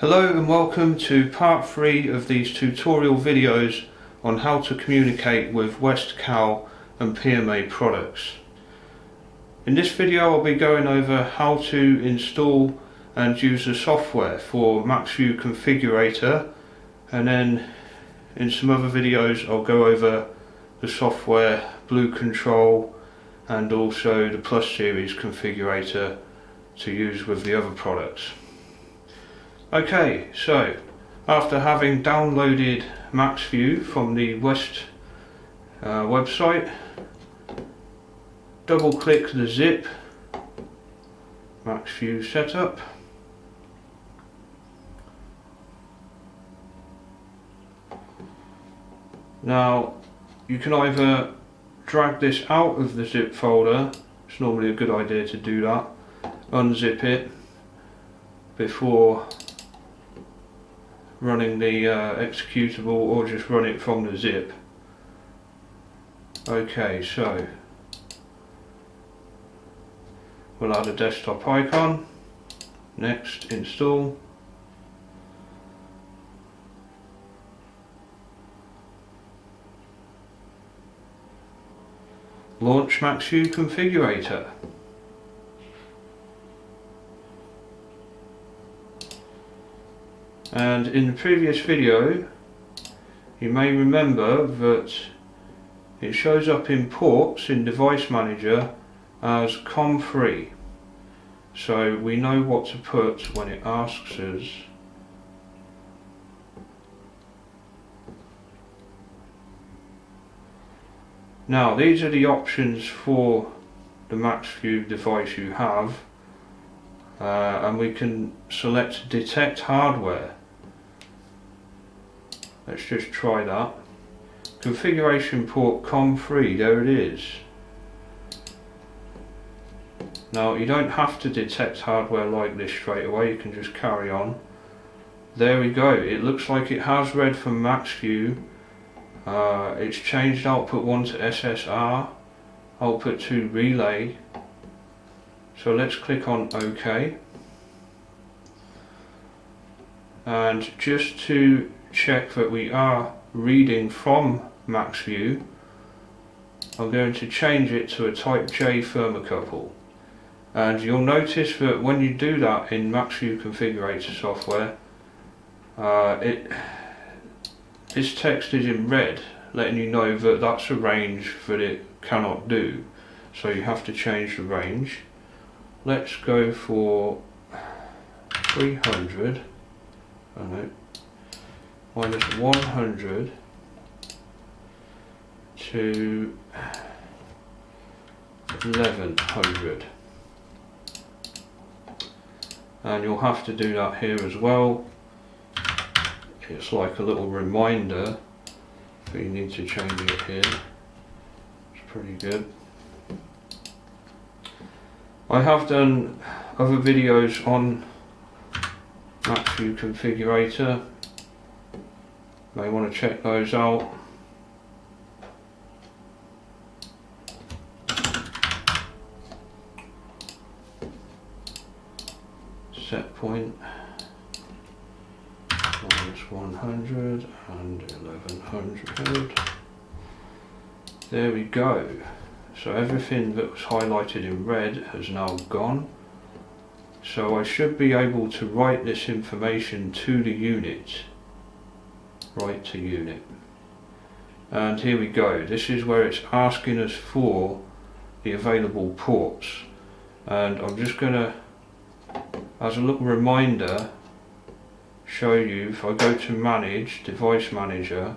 Hello and welcome to part 3 of these tutorial videos on how to communicate with Westcal and PMA products. In this video I'll be going over how to install and use the software for Maxvu Configurator, and then in some other videos I'll go over the software Blue Control and also the Plus series configurator to use with the other products. Okay, so after having downloaded Maxvu from the West website, double click the zip Maxvu setup. Now you can either drag this out of the zip folder, it's normally a good idea to do that, unzip it before running the executable, or just run it from the zip. Okay, so we'll add a desktop icon, next install, launch Maxvu Configurator. And in the previous video you may remember that it shows up in ports in Device Manager as COM3, so we know what to put when it asks us. Now these are the options for the Maxvu device you have, and we can select detect hardware. Let's just try that. Configuration port COM3, there it is. Now you don't have to detect hardware like this straight away, you can just carry on. There we go, it looks like it has read from Maxvu. It's changed output 1 to SSR, output 2 relay. So let's click on OK. And just to check that we are reading from Maxvu, I'm going to change it to a type J thermocouple. And you'll notice that when you do that in Maxvu Configurator software, this text is in red, letting you know that that's a range that it cannot do. So you have to change the range. Let's go for 300, oh no, minus 100 to 1100. And you'll have to do that here as well. It's like a little reminder that you need to change it here. It's pretty good. I have done other videos on Maxvu Configurator. May want to check those out. Set point minus 100 and 1100. There we go. So everything that was highlighted in red has now gone. So I should be able to write this information to the unit. Write to unit. And here we go. This is where it's asking us for the available ports. And I'm just going to, as a little reminder, show you, if I go to Manage, Device Manager,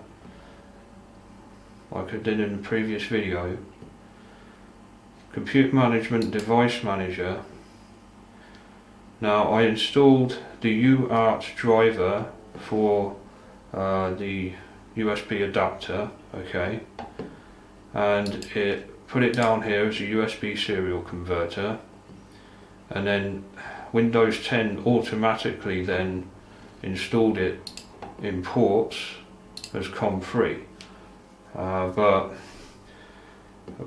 like I did in the previous video, Computer Management Device Manager. Now I installed the UART driver for the USB adapter, okay, and it put it down here as a USB serial converter, and then Windows 10 automatically then installed it in ports as COM3, but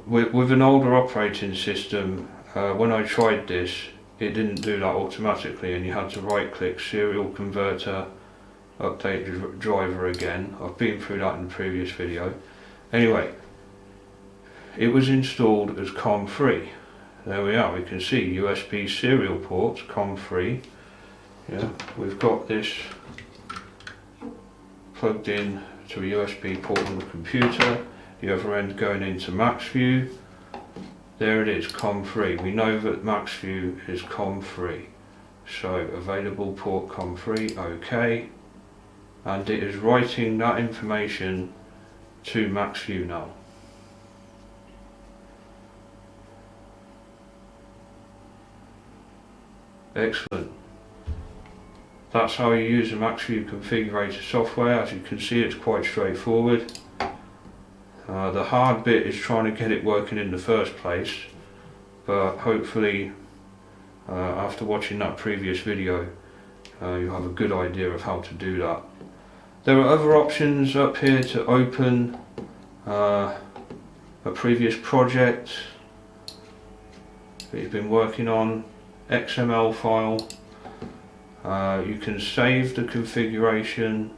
with an older operating system, when I tried this, it didn't do that automatically, and you had to right click serial converter, update the driver again. I've been through that in the previous video. Anyway, it was installed as COM3. There we are, we can see USB serial ports, COM3. Yeah, we've got this plugged in to a USB port on the computer, the other end going into Maxvu. There it is, COM3. We know that Maxvu is COM3. So available port COM3, OK. And it is writing that information to Maxvu now. Excellent. That's how you use the Maxvu Configurator software. As you can see, it's quite straightforward. The hard bit is trying to get it working in the first place, but hopefully after watching that previous video you'll have a good idea of how to do that. There are other options up here to open a previous project that you've been working on, XML file. You can save the configuration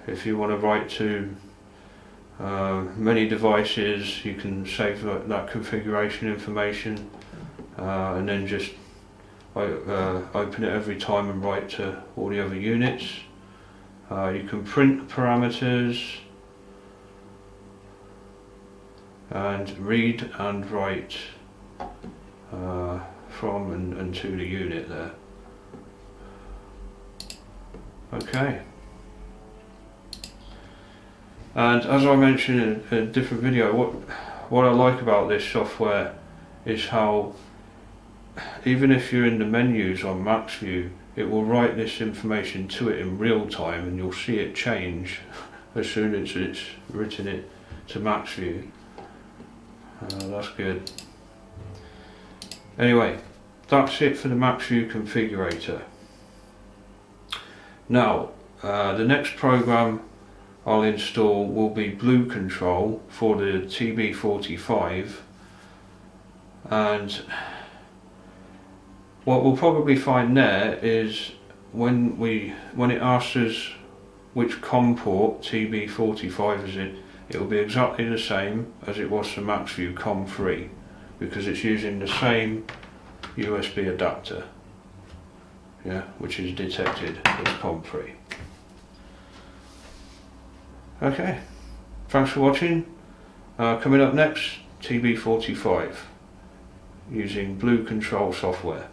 if you want to write to many devices. You can save that configuration information and then just open it every time and write to all the other units. You can print the parameters and read and write from and to the unit there. Okay. And as I mentioned in a different video, what I like about this software is how even if you're in the menus on Maxvu, it will write this information to it in real time, and you'll see it change as soon as it's written it to Maxvu. That's good. Anyway, that's it for the Maxvu Configurator. Now, the next program I'll install will be Blue Control for the TB45, and what we'll probably find there is when it asks us which COM port TB45 is in, it will be exactly the same as it was for Maxvu COM3, because it's using the same USB adapter, yeah, which is detected as COM3. Okay, thanks for watching. Coming up next, TB45 using Blue Control software.